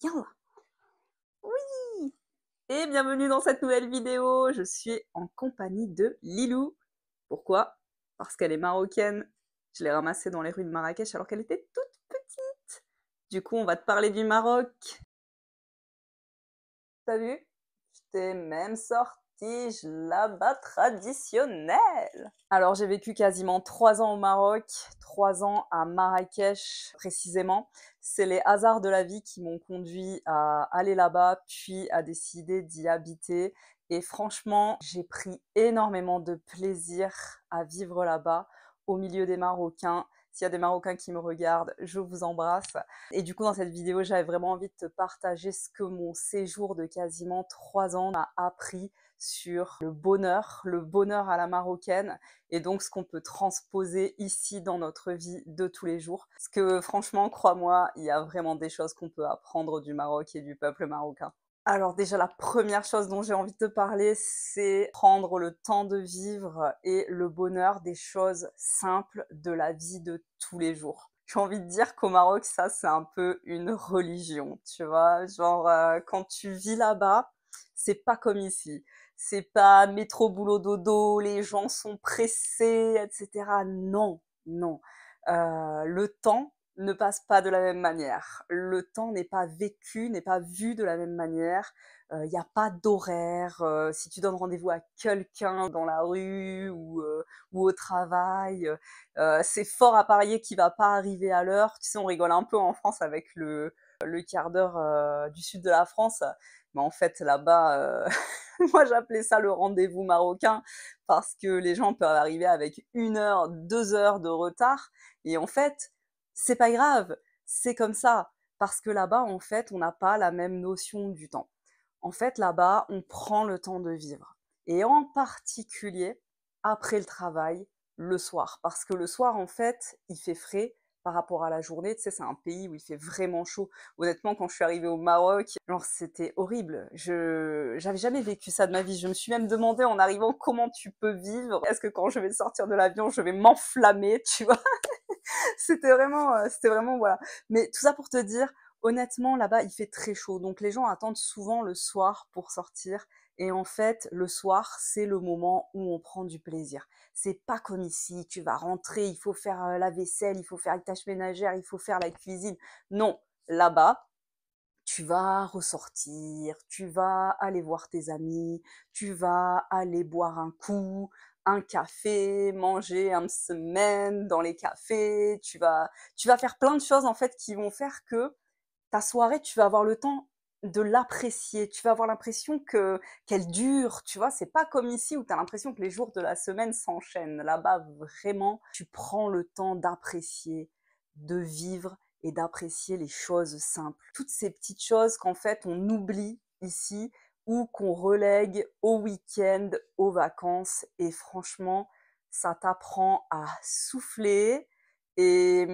viens là. Oui. Et bienvenue dans cette nouvelle vidéo. Je suis en compagnie de Lilou. Pourquoi? Parce qu'elle est marocaine. Je l'ai ramassée dans les rues de Marrakech alors qu'elle était toute petite. Du coup, on va te parler du Maroc. T'as vu? Je t'ai même sorti là-bas traditionnel. Alors, j'ai vécu quasiment 3 ans au Maroc, 3 ans à Marrakech précisément. C'est les hasards de la vie qui m'ont conduit à aller là-bas, puis à décider d'y habiter. Et franchement, j'ai pris énormément de plaisir à vivre là-bas, au milieu des Marocains. S'il y a des Marocains qui me regardent, je vous embrasse. Et du coup, dans cette vidéo, j'avais vraiment envie de te partager ce que mon séjour de quasiment 3 ans m'a appris sur le bonheur à la marocaine, et donc ce qu'on peut transposer ici dans notre vie de tous les jours. Parce que franchement, crois-moi, il y a vraiment des choses qu'on peut apprendre du Maroc et du peuple marocain. Alors déjà, la première chose dont j'ai envie de te parler, c'est prendre le temps de vivre et le bonheur des choses simples de la vie de tous les jours. J'ai envie de dire qu'au Maroc, ça, c'est un peu une religion, tu vois. Genre, quand tu vis là-bas, c'est pas comme ici. C'est pas métro, boulot, dodo, les gens sont pressés, etc. Non, non. Le temps ne passe pas de la même manière. Le temps n'est pas vécu, n'est pas vu de la même manière. Il n'y a pas d'horaire. Si tu donnes rendez-vous à quelqu'un dans la rue ou au travail, c'est fort à parier qu'il va pas arriver à l'heure. Tu sais, on rigole un peu en France avec le quart d'heure du sud de la France. Mais en fait, là-bas, moi j'appelais ça le rendez-vous marocain parce que les gens peuvent arriver avec 1 heure, 2 heures de retard. Et en fait, c'est pas grave, c'est comme ça. Parce que là-bas, en fait, on n'a pas la même notion du temps. En fait, là-bas, on prend le temps de vivre. Et en particulier, après le travail, le soir. Parce que le soir, en fait, il fait frais par rapport à la journée. Tu sais, c'est un pays où il fait vraiment chaud. Honnêtement, quand je suis arrivée au Maroc, genre, c'était horrible. J'avais jamais vécu ça de ma vie. Je me suis même demandé en arrivant comment tu peux vivre. Est-ce que quand je vais sortir de l'avion, je vais m'enflammer, tu vois? C'était vraiment, voilà. Mais tout ça pour te dire, honnêtement, là-bas, il fait très chaud. Donc les gens attendent souvent le soir pour sortir. Et en fait, le soir, c'est le moment où on prend du plaisir. C'est pas comme ici, tu vas rentrer, il faut faire la vaisselle, il faut faire les tâches ménagères, il faut faire la cuisine. Non, là-bas, tu vas ressortir, tu vas aller voir tes amis, tu vas aller boire un coup, un café, manger un semaine dans les cafés, tu vas faire plein de choses en fait qui vont faire que ta soirée, tu vas avoir le temps de l'apprécier, tu vas avoir l'impression que qu'elle dure, tu vois, c'est pas comme ici où tu as l'impression que les jours de la semaine s'enchaînent. Là-bas, vraiment, tu prends le temps d'apprécier, de vivre et d'apprécier les choses simples. Toutes ces petites choses qu'en fait on oublie ici ou qu'on relègue au week-end, aux vacances. Et franchement, ça t'apprend à souffler et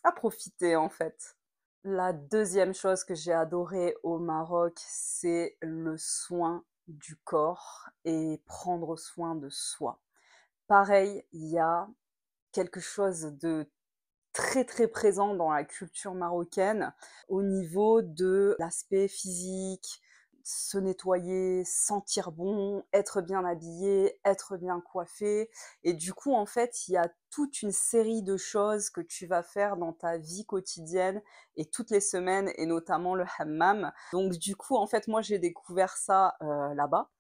à profiter en fait. La deuxième chose que j'ai adorée au Maroc, c'est le soin du corps et prendre soin de soi. Pareil, il y a quelque chose de très très présent dans la culture marocaine au niveau de l'aspect physique, se nettoyer, sentir bon, être bien habillé, être bien coiffé. Et du coup, en fait, il y a toute une série de choses que tu vas faire dans ta vie quotidienne et toutes les semaines, et notamment le hammam. Donc du coup, en fait, moi, j'ai découvert ça là-bas.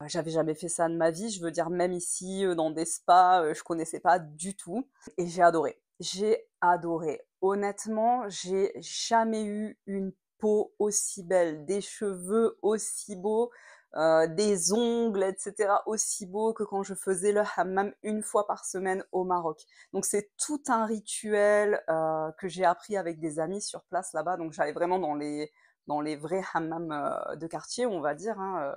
J'avais jamais fait ça de ma vie, je veux dire même ici, dans des spas, je connaissais pas du tout et j'ai adoré. J'ai adoré. Honnêtement, j'ai jamais eu une peau aussi belle, des cheveux aussi beaux, des ongles et cetera aussi beaux que quand je faisais le hammam 1 fois par semaine au Maroc. Donc c'est tout un rituel, que j'ai appris avec des amis sur place là-bas. Donc j'allais vraiment dans les vrais hammams, de quartier, on va dire, hein,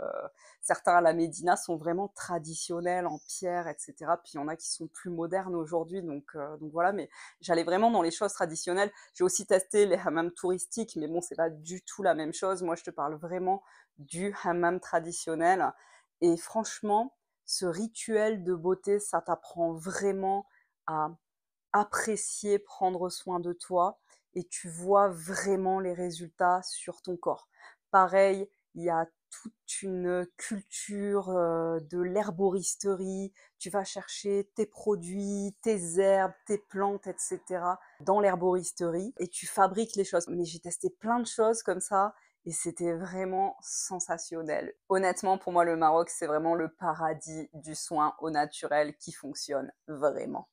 certains à la Médina sont vraiment traditionnels en pierre, etc. Puis il y en a qui sont plus modernes aujourd'hui, donc voilà. Mais j'allais vraiment dans les choses traditionnelles. J'ai aussi testé les hammams touristiques, mais bon, c'est pas du tout la même chose. Moi, je te parle vraiment du hammam traditionnel. Et franchement, ce rituel de beauté, ça t'apprend vraiment à apprécier prendre soin de toi et tu vois vraiment les résultats sur ton corps. Pareil, il y a toute une culture de l'herboristerie. Tu vas chercher tes produits, tes herbes, tes plantes, etc. dans l'herboristerie et tu fabriques les choses. Mais j'ai testé plein de choses comme ça et c'était vraiment sensationnel. Honnêtement, pour moi, le Maroc, c'est vraiment le paradis du soin au naturel qui fonctionne vraiment.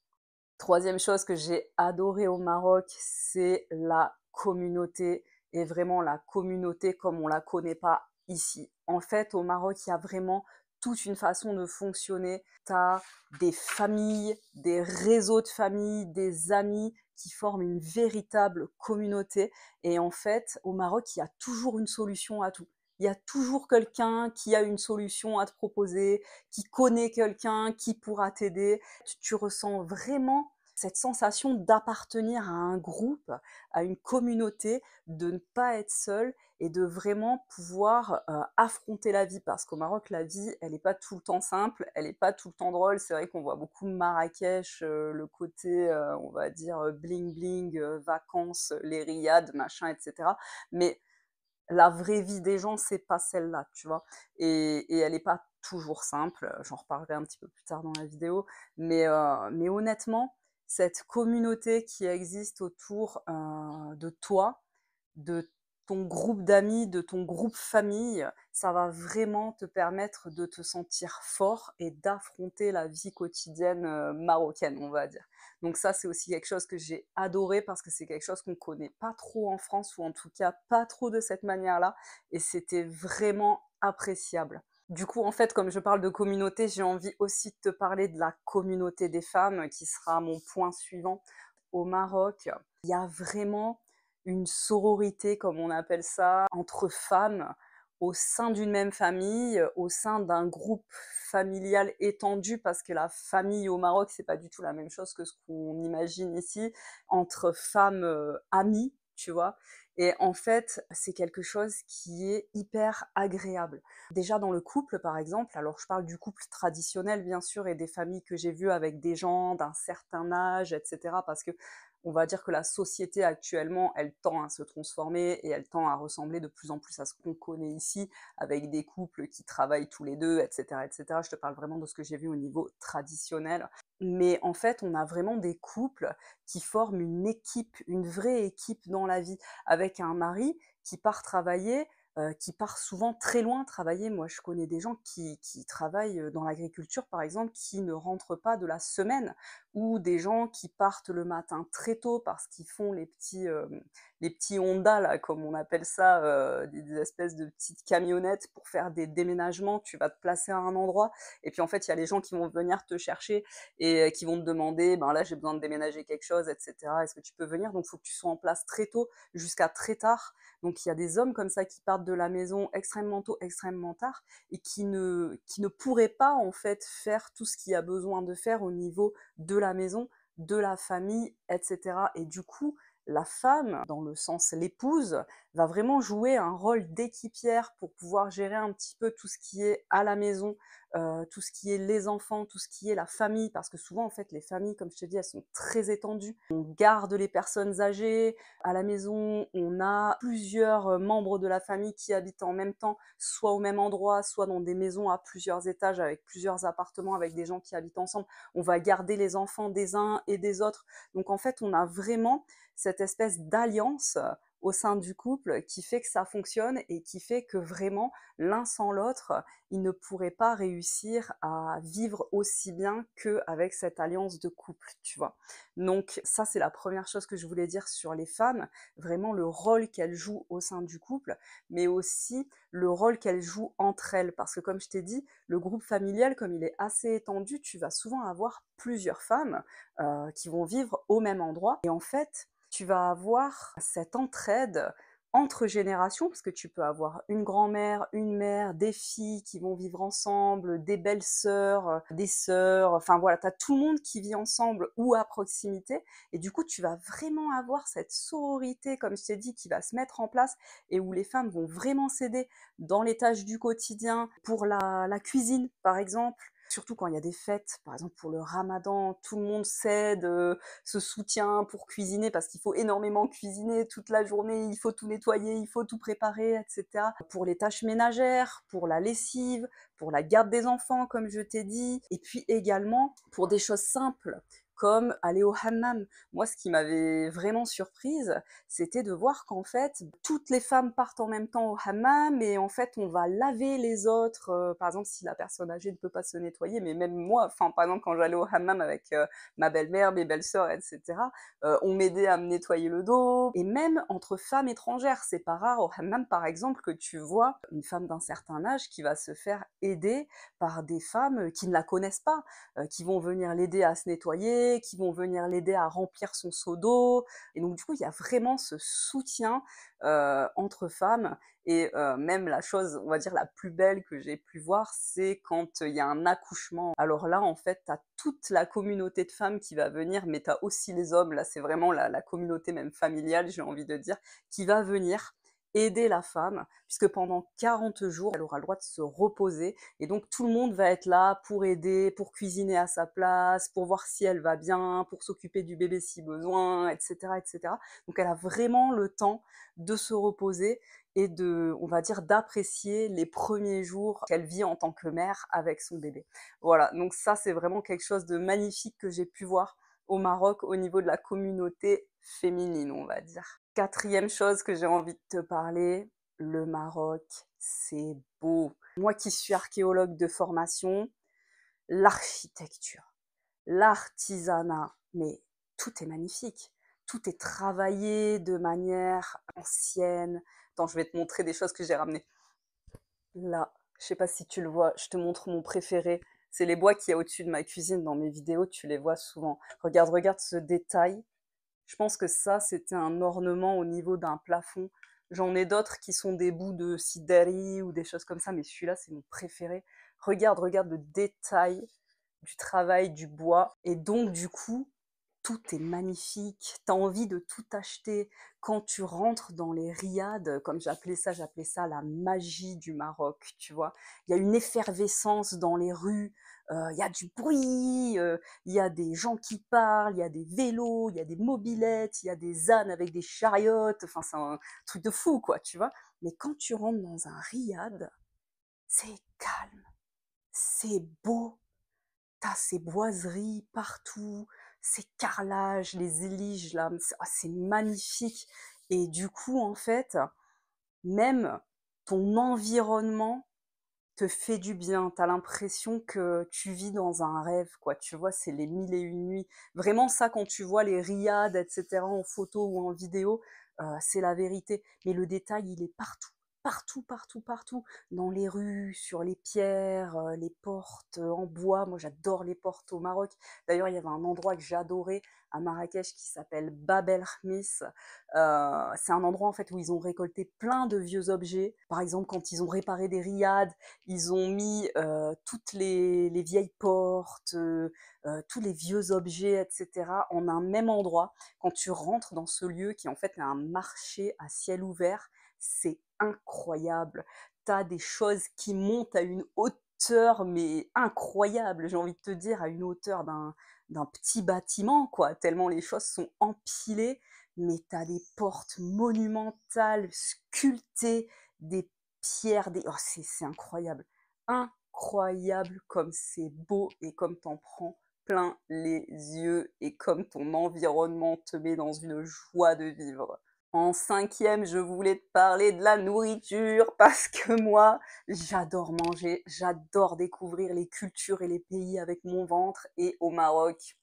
Troisième chose que j'ai adoré au Maroc, c'est la communauté et vraiment la communauté comme on la connaît pas ici. En fait, au Maroc, il y a vraiment toute une façon de fonctionner. Tu as des familles, des réseaux de familles, des amis qui forment une véritable communauté. Et en fait, au Maroc, il y a toujours une solution à tout. Il y a toujours quelqu'un qui a une solution à te proposer, qui connaît quelqu'un qui pourra t'aider. Tu ressens vraiment cette sensation d'appartenir à un groupe, à une communauté, de ne pas être seul et de vraiment pouvoir affronter la vie. Parce qu'au Maroc, la vie, elle n'est pas tout le temps simple, elle n'est pas tout le temps drôle. C'est vrai qu'on voit beaucoup Marrakech, le côté, on va dire, bling bling, vacances, les riads, machin, etc. Mais la vraie vie des gens, c'est pas celle-là, tu vois. Et elle n'est pas toujours simple. J'en reparlerai un petit peu plus tard dans la vidéo. Mais honnêtement, cette communauté qui existe autour de toi, de ton groupe d'amis, de ton groupe famille, ça va vraiment te permettre de te sentir fort et d'affronter la vie quotidienne marocaine, on va dire. Donc ça, c'est aussi quelque chose que j'ai adoré parce que c'est quelque chose qu'on ne connaît pas trop en France, ou en tout cas pas trop de cette manière-là, et c'était vraiment appréciable. Du coup, en fait, comme je parle de communauté, j'ai envie aussi de te parler de la communauté des femmes, qui sera mon point suivant. Au Maroc, il y a vraiment une sororité, comme on appelle ça, entre femmes au sein d'une même famille, au sein d'un groupe familial étendu, parce que la famille au Maroc, c'est pas du tout la même chose que ce qu'on imagine ici, entre femmes amies, tu vois. Et en fait, c'est quelque chose qui est hyper agréable. Déjà dans le couple, par exemple, alors je parle du couple traditionnel, bien sûr, et des familles que j'ai vues avec des gens d'un certain âge, etc. Parce que on va dire que la société actuellement, elle tend à se transformer et elle tend à ressembler de plus en plus à ce qu'on connaît ici, avec des couples qui travaillent tous les deux, etc., etc. Je te parle vraiment de ce que j'ai vu au niveau traditionnel. Mais en fait, on a vraiment des couples qui forment une équipe, une vraie équipe dans la vie, avec un mari qui part travailler, qui part souvent très loin travailler. Moi, je connais des gens qui travaillent dans l'agriculture, par exemple, qui ne rentrent pas de la semaine, ou des gens qui partent le matin très tôt parce qu'ils font les petits Honda, là, comme on appelle ça, des espèces de petites camionnettes pour faire des déménagements. Tu vas te placer à un endroit, et puis en fait, il y a les gens qui vont venir te chercher et qui vont te demander, ben là, j'ai besoin de déménager quelque chose, etc. Est-ce que tu peux venir? Donc, il faut que tu sois en place très tôt jusqu'à très tard. Donc, il y a des hommes comme ça qui partent de la maison extrêmement tôt, extrêmement tard, et qui ne pourraient pas, en fait, faire tout ce qu'il y a besoin de faire au niveau de la maison, de la famille, etc. Et du coup, la femme, dans le sens l'épouse, va vraiment jouer un rôle d'équipière pour pouvoir gérer un petit peu tout ce qui est à la maison, tout ce qui est les enfants, tout ce qui est la famille, parce que souvent, en fait, les familles, comme je te dis, elles sont très étendues. On garde les personnes âgées, à la maison, on a plusieurs membres de la famille qui habitent en même temps, soit au même endroit, soit dans des maisons à plusieurs étages, avec plusieurs appartements, avec des gens qui habitent ensemble. On va garder les enfants des uns et des autres. Donc en fait, on a vraiment cette espèce d'alliance au sein du couple qui fait que ça fonctionne et qui fait que vraiment, l'un sans l'autre, ils ne pourraient pas réussir à vivre aussi bien qu'avec cette alliance de couple, tu vois. Donc ça, c'est la première chose que je voulais dire sur les femmes, vraiment le rôle qu'elles jouent au sein du couple, mais aussi le rôle qu'elles jouent entre elles. Parce que comme je t'ai dit, le groupe familial, comme il est assez étendu, tu vas souvent avoir plusieurs femmes qui vont vivre au même endroit. Et en fait, tu vas avoir cette entraide entre générations, parce que tu peux avoir une grand-mère, une mère, des filles qui vont vivre ensemble, des belles-sœurs, des sœurs, enfin voilà, tu as tout le monde qui vit ensemble ou à proximité, et du coup tu vas vraiment avoir cette sororité, comme je t'ai dit, qui va se mettre en place, et où les femmes vont vraiment s'aider dans les tâches du quotidien, pour la cuisine par exemple, Surtout quand il y a des fêtes, par exemple pour le ramadan, tout le monde s'aide, se soutient pour cuisiner parce qu'il faut énormément cuisiner toute la journée, il faut tout nettoyer, il faut tout préparer, et cetera. Pour les tâches ménagères, pour la lessive, pour la garde des enfants, comme je t'ai dit, et puis également pour des choses simples, comme aller au hammam. Moi, ce qui m'avait vraiment surprise, c'était de voir qu'en fait, toutes les femmes partent en même temps au hammam et en fait, on va laver les autres. Par exemple, si la personne âgée ne peut pas se nettoyer, mais même moi, enfin, par exemple, quand j'allais au hammam avec ma belle-mère, mes belles-sœurs, etc., on m'aidait à me nettoyer le dos. Et même entre femmes étrangères, c'est pas rare au hammam, par exemple, que tu vois une femme d'un certain âge qui va se faire aider par des femmes qui ne la connaissent pas, qui vont venir l'aider à se nettoyer, qui vont venir l'aider à remplir son seau d'eau. Et donc, du coup, il y a vraiment ce soutien entre femmes. Et même la chose, on va dire, la plus belle que j'ai pu voir, c'est quand il y a un accouchement. Alors là, en fait, tu as toute la communauté de femmes qui va venir, mais tu as aussi les hommes. Là, c'est vraiment la communauté même familiale, j'ai envie de dire, qui va venir aider la femme, puisque pendant 40 jours, elle aura le droit de se reposer. Et donc, tout le monde va être là pour aider, pour cuisiner à sa place, pour voir si elle va bien, pour s'occuper du bébé si besoin, etc., etc. Donc, elle a vraiment le temps de se reposer et de, on va dire, d'apprécier les premiers jours qu'elle vit en tant que mère avec son bébé. Voilà, donc ça, c'est vraiment quelque chose de magnifique que j'ai pu voir au Maroc au niveau de la communauté féminine, on va dire. Quatrième chose que j'ai envie de te parler, le Maroc, c'est beau. Moi qui suis archéologue de formation, l'architecture, l'artisanat, mais tout est magnifique. Tout est travaillé de manière ancienne. Attends, je vais te montrer des choses que j'ai ramenées. Là, je sais pas si tu le vois, je te montre mon préféré. C'est les bois qu'il y a au-dessus de ma cuisine dans mes vidéos, tu les vois souvent. Regarde, regarde ce détail. Je pense que ça, c'était un ornement au niveau d'un plafond. J'en ai d'autres qui sont des bouts de sideri ou des choses comme ça, mais celui-là, c'est mon préféré. Regarde, regarde le détail du travail du bois. Et donc, du coup, tout est magnifique. Tu as envie de tout acheter. Quand tu rentres dans les riads, comme j'appelais ça la magie du Maroc, tu vois. Il y a une effervescence dans les rues, il y a du bruit, il y a des gens qui parlent, il y a des vélos, il y a des mobylettes, il y a des ânes avec des chariotes. Enfin, c'est un truc de fou, quoi, tu vois. Mais quand tu rentres dans un riad, c'est calme, c'est beau, t'as ces boiseries partout, ces carrelages, les éliges là, c'est magnifique. Et du coup, en fait, même ton environnement te fait du bien. T'as l'impression que tu vis dans un rêve, quoi. Tu vois, c'est les mille et une nuits. Vraiment, ça, quand tu vois les riads, etc., en photo ou en vidéo, c'est la vérité. Mais le détail, il est partout. Partout, partout, partout. Dans les rues, sur les pierres, les portes en bois. Moi, j'adore les portes au Maroc. D'ailleurs, il y avait un endroit que j'adorais à Marrakech qui s'appelle Bab el Khmis. C'est un endroit en fait où ils ont récolté plein de vieux objets. Par exemple, quand ils ont réparé des riads, ils ont mis toutes les vieilles portes, tous les vieux objets, etc., en un même endroit. Quand tu rentres dans ce lieu qui en fait est un marché à ciel ouvert, c'est incroyable. T'as des choses qui montent à une hauteur, mais incroyable, j'ai envie de te dire, à une hauteur d'un petit bâtiment, quoi, tellement les choses sont empilées, mais t'as des portes monumentales, sculptées, des pierres, oh, c'est incroyable. Incroyable comme c'est beau et comme t'en prends plein les yeux et comme ton environnement te met dans une joie de vivre. En cinquième, je voulais te parler de la nourriture parce que moi, j'adore manger, j'adore découvrir les cultures et les pays avec mon ventre et au Maroc,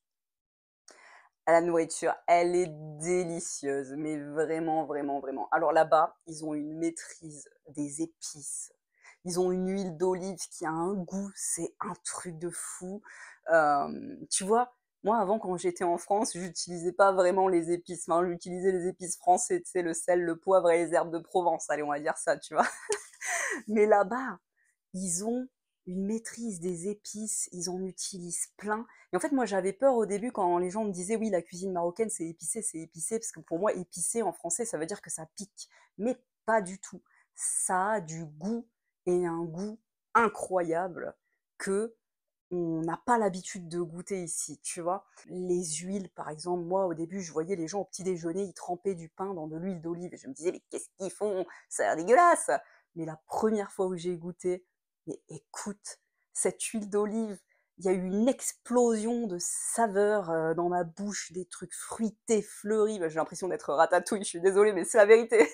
la nourriture, elle est délicieuse, mais vraiment, vraiment, vraiment. Alors là-bas, ils ont une maîtrise des épices. Ils ont une huile d'olive qui a un goût, c'est un truc de fou. Tu vois, moi avant quand j'étais en France, j'utilisais pas vraiment les épices. Enfin, j'utilisais les épices françaises, tu sais, le sel, le poivre et les herbes de Provence. Allez, on va dire ça, tu vois. Mais là-bas, ils ont une maîtrise des épices, ils en utilisent plein. Et en fait, moi, j'avais peur au début quand les gens me disaient oui, la cuisine marocaine, c'est épicé, parce que pour moi, épicé en français, ça veut dire que ça pique. Mais pas du tout. Ça a du goût et un goût incroyable que on n'a pas l'habitude de goûter ici, tu vois? Les huiles, par exemple, moi, au début, je voyais les gens au petit déjeuner, ils trempaient du pain dans de l'huile d'olive et je me disais: «Mais qu'est-ce qu'ils font? Ça a l'air dégueulasse!» Mais la première fois où j'ai goûté, mais écoute, cette huile d'olive, il y a eu une explosion de saveurs, dans ma bouche, des trucs fruités, fleuris, bah, j'ai l'impression d'être Ratatouille, je suis désolée, mais c'est la vérité.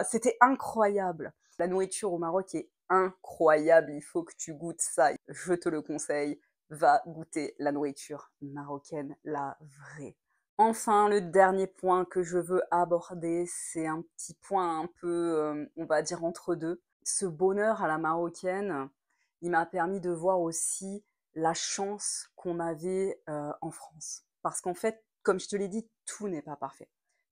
C'était incroyable. La nourriture au Maroc est incroyable, il faut que tu goûtes ça, je te le conseille. Va goûter la nourriture marocaine, la vraie. Enfin, le dernier point que je veux aborder, c'est un petit point un peu, on va dire entre deux. Ce bonheur à la marocaine, il m'a permis de voir aussi la chance qu'on avait, en France. Parce qu'en fait, comme je te l'ai dit, tout n'est pas parfait.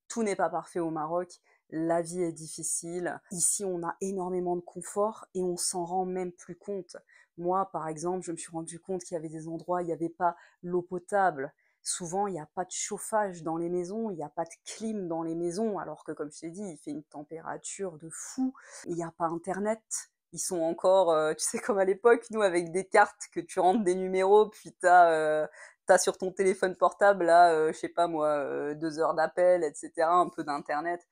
Tout n'est pas parfait au Maroc, la vie est difficile. Ici, on a énormément de confort et on s'en rend même plus compte. Moi, par exemple, je me suis rendu compte qu'il y avait des endroits, il n'y avait pas l'eau potable. Souvent, il n'y a pas de chauffage dans les maisons, il n'y a pas de clim dans les maisons, alors que, comme je t'ai dit, il fait une température de fou. Il n'y a pas Internet. Ils sont encore, tu sais, comme à l'époque, nous, avec des cartes que tu rentres des numéros, puis t'as sur ton téléphone portable, là, je sais pas moi, 2 heures d'appel, etc., un peu d'internet.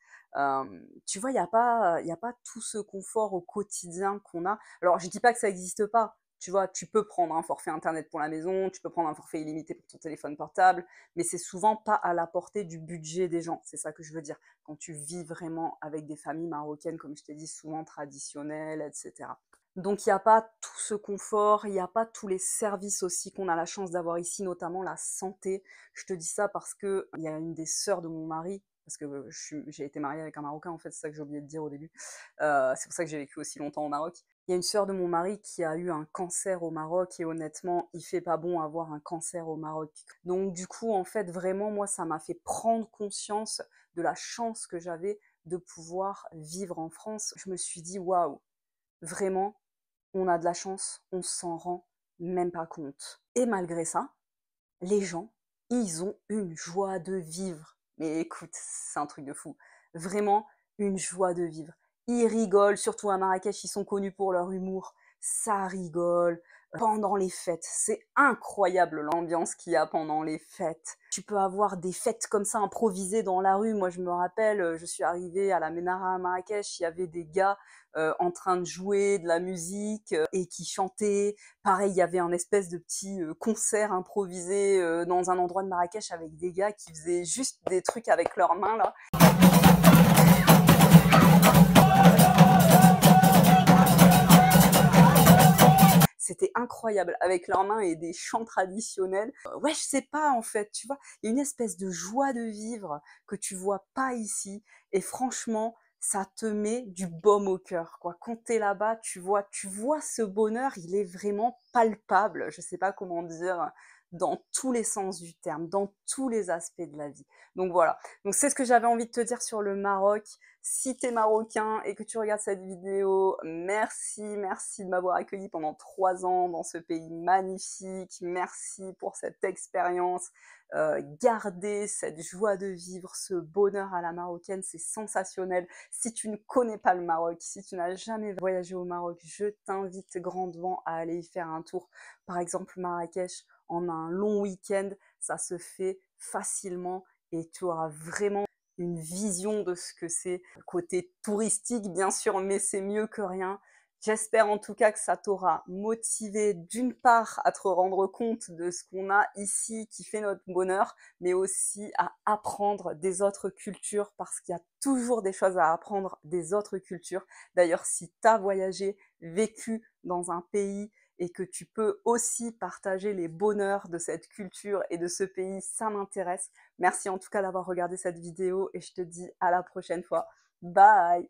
Tu vois, il y a pas tout ce confort au quotidien qu'on a. Alors, je dis pas que ça n'existe pas. Tu vois, tu peux prendre un forfait internet pour la maison, tu peux prendre un forfait illimité pour ton téléphone portable, mais c'est souvent pas à la portée du budget des gens. C'est ça que je veux dire. Quand tu vis vraiment avec des familles marocaines, comme je t'ai dit, souvent traditionnelles, etc. Donc il n'y a pas tout ce confort, il n'y a pas tous les services aussi qu'on a la chance d'avoir ici, notamment la santé. Je te dis ça parce que il y a une des sœurs de mon mari, parce que j'ai été mariée avec un Marocain, en fait, c'est ça que j'ai oublié de dire au début. C'est pour ça que j'ai vécu aussi longtemps au Maroc. Il y a une sœur de mon mari qui a eu un cancer au Maroc et honnêtement, il fait pas bon avoir un cancer au Maroc. Donc du coup, en fait, vraiment, moi, ça m'a fait prendre conscience de la chance que j'avais de pouvoir vivre en France. Je me suis dit, waouh, vraiment, on a de la chance, on s'en rend même pas compte. Et malgré ça, les gens, ils ont une joie de vivre. Mais écoute, c'est un truc de fou. Vraiment, une joie de vivre. Ils rigolent, surtout à Marrakech, ils sont connus pour leur humour. Ça rigole pendant les fêtes. C'est incroyable l'ambiance qu'il y a pendant les fêtes. Tu peux avoir des fêtes comme ça improvisées dans la rue. Moi, je me rappelle, je suis arrivée à la Ménara à Marrakech, il y avait des gars en train de jouer de la musique et qui chantaient. Pareil, il y avait un espèce de petit concert improvisé dans un endroit de Marrakech avec des gars qui faisaient juste des trucs avec leurs mains là. C'était incroyable, avec leurs mains et des chants traditionnels. Ouais, je sais pas en fait, tu vois, il y a une espèce de joie de vivre que tu vois pas ici. Et franchement, ça te met du baume au cœur, quoi. Quand t'es là-bas, tu vois ce bonheur, il est vraiment palpable. Je sais pas comment dire, dans tous les sens du terme, dans tous les aspects de la vie. Donc voilà. Donc c'est ce que j'avais envie de te dire sur le Maroc. Si t'es marocain et que tu regardes cette vidéo, merci de m'avoir accueilli pendant 3 ans dans ce pays magnifique. Merci pour cette expérience. Garder cette joie de vivre, ce bonheur à la marocaine, c'est sensationnel. Si tu ne connais pas le Maroc, si tu n'as jamais voyagé au Maroc, je t'invite grandement à aller y faire un tour. Par exemple, Marrakech, en un long week-end, ça se fait facilement et tu auras vraiment une vision de ce que c'est. Côté touristique, bien sûr, mais c'est mieux que rien. J'espère en tout cas que ça t'aura motivé d'une part à te rendre compte de ce qu'on a ici qui fait notre bonheur, mais aussi à apprendre des autres cultures parce qu'il y a toujours des choses à apprendre des autres cultures. D'ailleurs, si tu as voyagé, vécu dans un pays et que tu peux aussi partager les bonheurs de cette culture et de ce pays, ça m'intéresse. Merci en tout cas d'avoir regardé cette vidéo et je te dis à la prochaine fois. Bye!